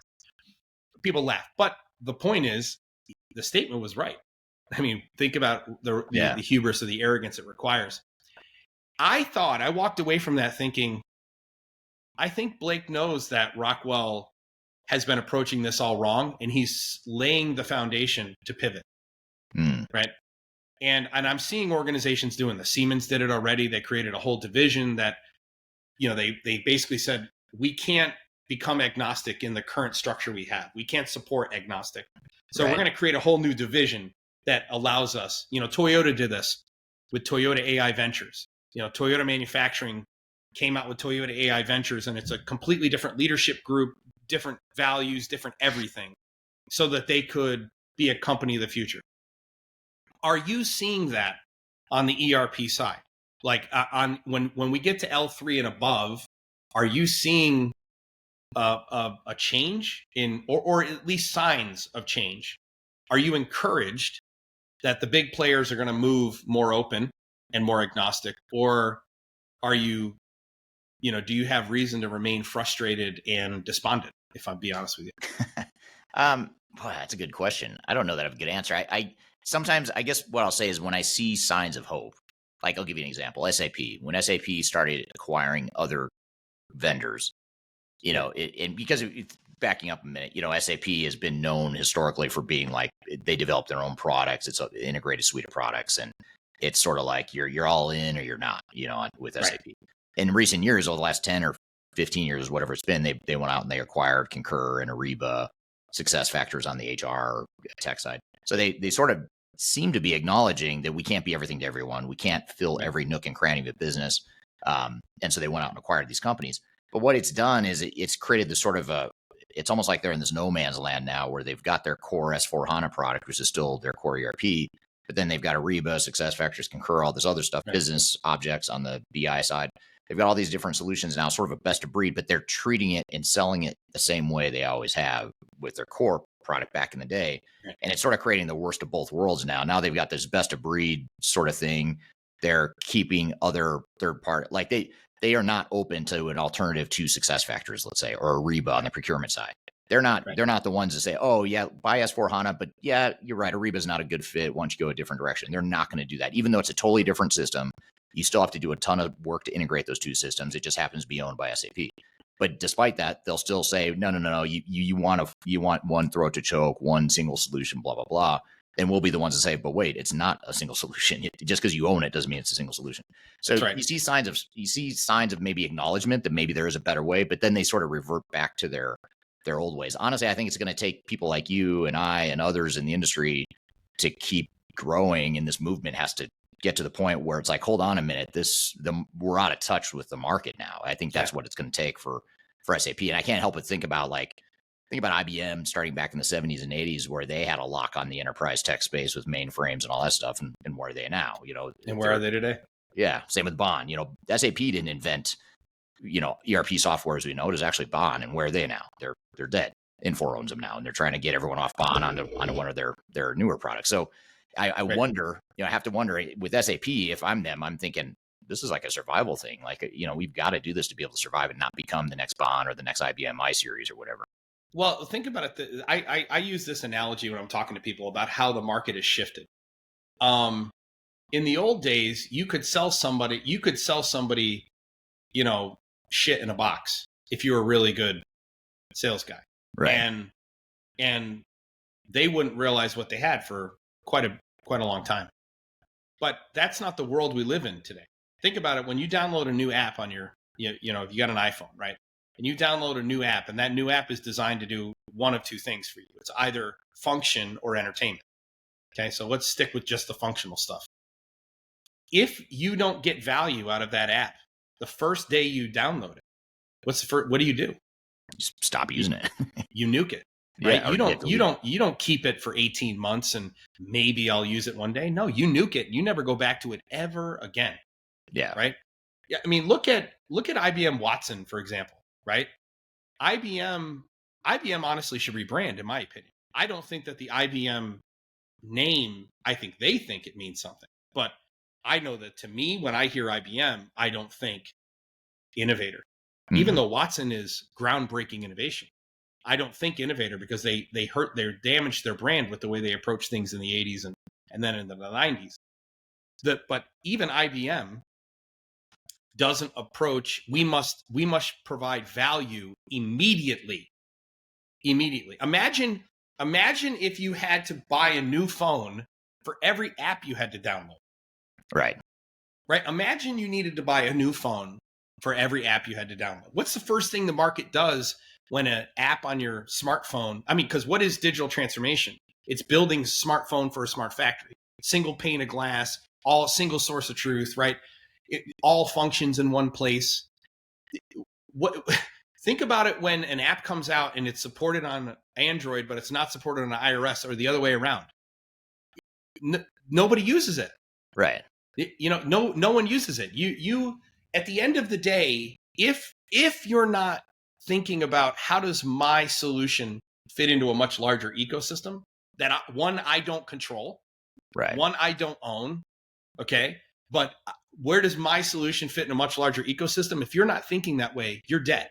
People laughed. But the point is, the statement was right. I mean, think about the hubris of the arrogance it requires. I walked away from that thinking, I think Blake knows that Rockwell has been approaching this all wrong, and he's laying the foundation to pivot, right? And I'm seeing organizations doing this. Siemens did it already. They created a whole division that, they basically said, we can't become agnostic in the current structure we have. We can't support agnostic. So we're going to create a whole new division that allows us, Toyota did this with Toyota AI Ventures. Toyota Manufacturing came out with Toyota AI Ventures, and it's a completely different leadership group, different values, different everything, so that they could be a company of the future. Are you seeing that on the ERP side? Like when we get to L3 and above, are you seeing a change in, or at least signs of change? Are you encouraged that the big players are going to move more open and more agnostic, or are you, do you have reason to remain frustrated and despondent, if I'm being honest with you? Boy, that's a good question. I don't know that I have a good answer. I sometimes, I guess what I'll say is when I see signs of hope, like I'll give you an example, SAP. When SAP started acquiring other vendors, and because backing up a minute, SAP has been known historically for being like, they develop their own products. It's an integrated suite of products. And it's sort of like you're all in or you're not, with SAP. Right. In recent years, over the last 10 or 15 years, whatever it's been, they went out and they acquired Concur and Ariba, SuccessFactors on the HR tech side. So they sort of seem to be acknowledging that we can't be everything to everyone. We can't fill every nook and cranny of a business. And so they went out and acquired these companies. But what it's done is it's created this sort of it's almost like they're in this no man's land now where they've got their core S/4HANA product, which is still their core ERP, but then they've got Ariba, SuccessFactors, Concur, all this other stuff, right. Business objects on the BI side. They've got all these different solutions now, sort of a best of breed, but they're treating it and selling it the same way they always have with their core product back in the day. Right. And it's sort of creating the worst of both worlds now. Now they've got this best of breed sort of thing. They're keeping other third party, like they are not open to an alternative to SuccessFactors, let's say, or Ariba on the procurement side. They're not right. They're not the ones that say, oh yeah, buy S/4HANA, but yeah, you're right, Ariba is not a good fit. Why don't you go a different direction? They're not going to do that. Even though it's a totally different system, you still have to do a ton of work to integrate those two systems. It just happens to be owned by SAP. But despite that, they'll still say, no, you want one throat to choke, one single solution, blah, blah, blah. And we'll be the ones to say, but wait, it's not a single solution. Just because you own it doesn't mean it's a single solution. So right. you see signs of maybe acknowledgement that maybe there is a better way, but then they sort of revert back to their old ways. Honestly, I think it's going to take people like you and I and others in the industry to keep growing, and this movement has to get to the point where it's like, hold on a minute, we're out of touch with the market now. I think that's what it's going to take for SAP. And I can't help but think about IBM starting back in the 70s and 80s, where they had a lock on the enterprise tech space with mainframes and all that stuff. And where are they now? And where are they today? Yeah. Same with Bond. SAP didn't invent, ERP software as we know it. Is actually Bond. And where are they now? They're dead. Infor owns them now, and they're trying to get everyone off Bond onto one of their newer products. So I right. wonder, I have to wonder with SAP, if I'm them, I'm thinking this is like a survival thing. Like, we've got to do this to be able to survive and not become the next Bond or the next IBM iSeries or whatever. Well, think about it. I use this analogy when I'm talking to people about how the market has shifted. In the old days, you could sell somebody, you know, shit in a box if you were a really good sales guy. Right. And they wouldn't realize what they had for quite a long time. But that's not the world we live in today. Think about it. When you download a new app on your, you know, if you got an iPhone, right? And you download a new app, and that new app is designed to do one of two things for you. It's either function or entertainment. Okay, so let's stick with just the functional stuff. If you don't get value out of that app the first day you download it, what do? Just stop using it. You nuke it. Right? Yeah, you don't keep it for 18 months and maybe I'll use it one day. No, you nuke it. You never go back to it ever again. Yeah. Right? Yeah, I mean, look at IBM Watson, for example, right? IBM honestly should rebrand, in my opinion. I don't think that the IBM name, I think they think it means something. But I know that to me, when I hear IBM, I don't think innovator. Mm-hmm. Even though Watson is groundbreaking innovation, I don't think innovator because they damaged their brand with the way they approached things in the 80s and then in the 90s. But even IBM doesn't approach, we must provide value immediately. Imagine if you had to buy a new phone for every app you had to download. Right. Imagine you needed to buy a new phone for every app you had to download. What's the first thing the market does when an app on your smartphone, because what is digital transformation? It's building smartphone for a smart factory. Single pane of glass, all single source of truth, right? All functions in one place. Think about it when an app comes out and it's supported on Android, but it's not supported on iOS or the other way around. Nobody uses it. Right. No one uses it. You at the end of the day, if you're not thinking about how does my solution fit into a much larger ecosystem that I don't control, right? One I don't own, okay? But where does my solution fit in a much larger ecosystem? If you're not thinking that way, you're dead.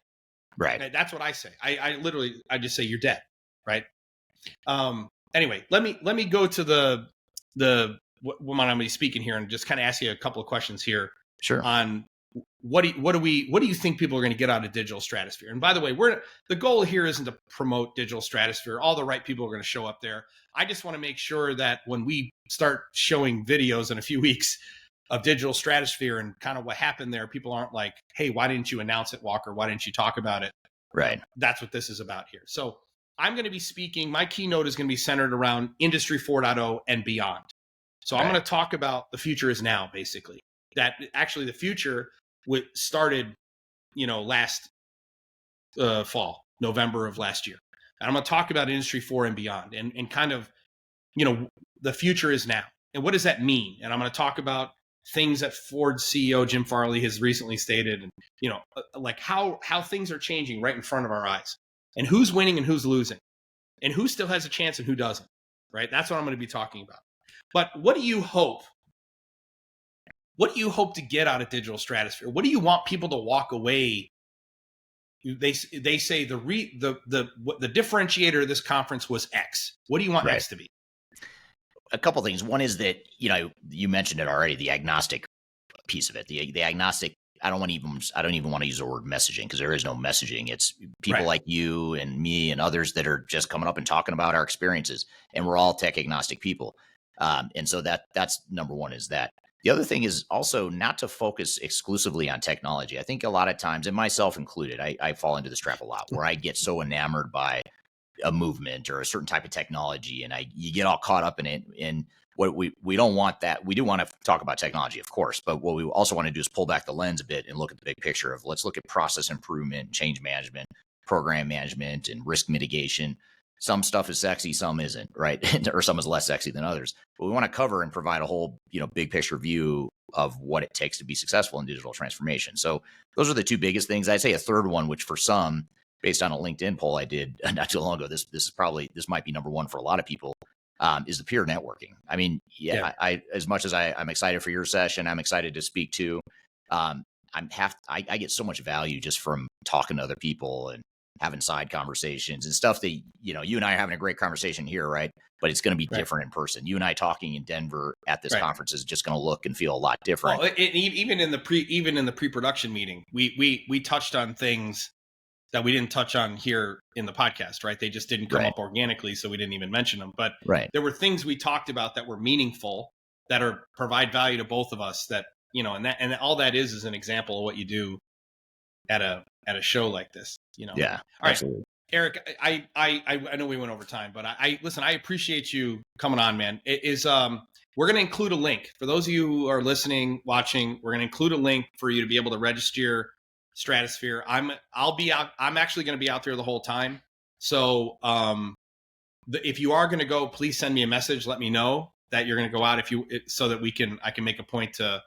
Right. That's what I say. I literally just say you're dead, right? Anyway, let me go to the what I'm going to be speaking here and just kind of ask you a couple of questions here. Sure. On what do you think people are going to get out of Digital Stratosphere? And by the way, the goal here isn't to promote Digital Stratosphere. All the right people are going to show up there. I just want to make sure that when we start showing videos in a few weeks of Digital Stratosphere and kind of what happened there, people aren't like, hey, why didn't you announce it, Walker? Why didn't you talk about it? Right. That's what this is about here. So I'm going to be speaking. My keynote is going to be centered around Industry 4.0 and beyond. So I'm going to talk about the future is now, basically. That actually the future started, last fall, November of last year. And I'm going to talk about Industry 4 and beyond and kind of, the future is now. And what does that mean? And I'm going to talk about things that Ford's CEO, Jim Farley, has recently stated, and, like how things are changing right in front of our eyes and who's winning and who's losing and who still has a chance and who doesn't, right? That's what I'm going to be talking about. But what do you hope to get out of Digital Stratosphere? What do you want people to walk away? They say the differentiator of this conference was X. What do you want X to be? A couple things. One is that, you mentioned it already, the agnostic piece of it. The agnostic, I don't even want to use the word messaging because there is no messaging. It's people like you and me and others that are just coming up and talking about our experiences, and we're all tech agnostic people. And so that's number one is that. The other thing is also not to focus exclusively on technology. I think a lot of times, and myself included, I fall into this trap a lot where I get so enamored by a movement or a certain type of technology, and you get all caught up in it. And what we don't want that. We do want to talk about technology, of course, but what we also want to do is pull back the lens a bit and look at the big picture of let's look at process improvement, change management, program management, and risk mitigation. Some stuff is sexy, some isn't, right? Or some is less sexy than others. But we want to cover and provide a whole, big picture view of what it takes to be successful in digital transformation. So those are the two biggest things. I'd say a third one, which for some, based on a LinkedIn poll I did not too long ago, this might be number one for a lot of people, is the peer networking. I mean, I as much as I'm excited for your session, I'm excited to speak to. I get so much value just from talking to other people and having side conversations and stuff that, you and I are having a great conversation here, right? But it's going to be different in person. You and I talking in Denver at this conference is just going to look and feel a lot different. Well, even in the pre-production meeting, we touched on things that we didn't touch on here in the podcast, right? They just didn't come up organically, so we didn't even mention them. But there were things we talked about that were meaningful, that provide value to both of us. That and all that is an example of what you do at a show like this. Yeah, all absolutely. Right, Eric. I know we went over time, but listen. I appreciate you coming on, man. We're going to include a link for those of you who are listening, watching. We're going to include a link for you to be able to register Stratosphere. I'll be out. I'm actually going to be out there the whole time. So if you are going to go, please send me a message. Let me know that you're going to go out so that I can make a point to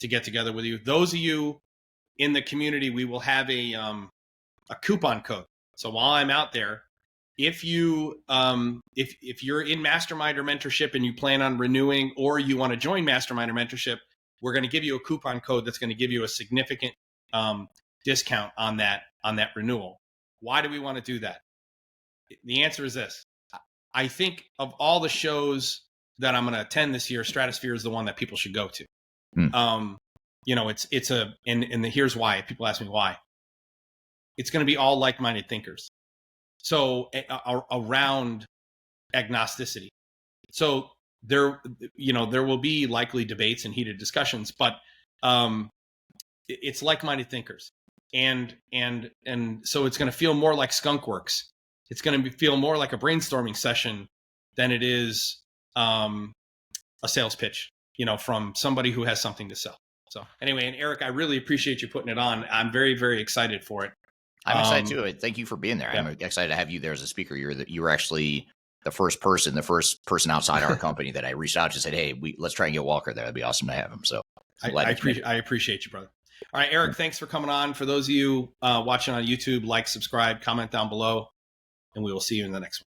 get together with you. Those of you in the community, we will have a coupon code. So while I'm out there, if you if you're in Mastermind or Mentorship and you plan on renewing, or you want to join Mastermind or Mentorship, we're going to give you a coupon code that's going to give you a significant discount on that renewal. Why do we want to do that? The answer is this. I think of all the shows that I'm going to attend this year, Stratosphere is the one that people should go to. Here's why. People ask me why. It's going to be all like-minded thinkers. So around agnosticity. So there will be likely debates and heated discussions, but it's like-minded thinkers. And so it's going to feel more like Skunk Works. It's going to feel more like a brainstorming session than it is a sales pitch, from somebody who has something to sell. So anyway, and Eric, I really appreciate you putting it on. I'm very, very excited for it. I'm excited too. Thank you for being there. Yeah. I'm excited to have you there as a speaker. You were actually the first person outside our company that I reached out to, said, "Hey, let's try and get Walker there. That'd be awesome to have him." So I appreciate you, brother. All right, Eric, thanks for coming on. For those of you watching on YouTube, like, subscribe, comment down below, and we will see you in the next one.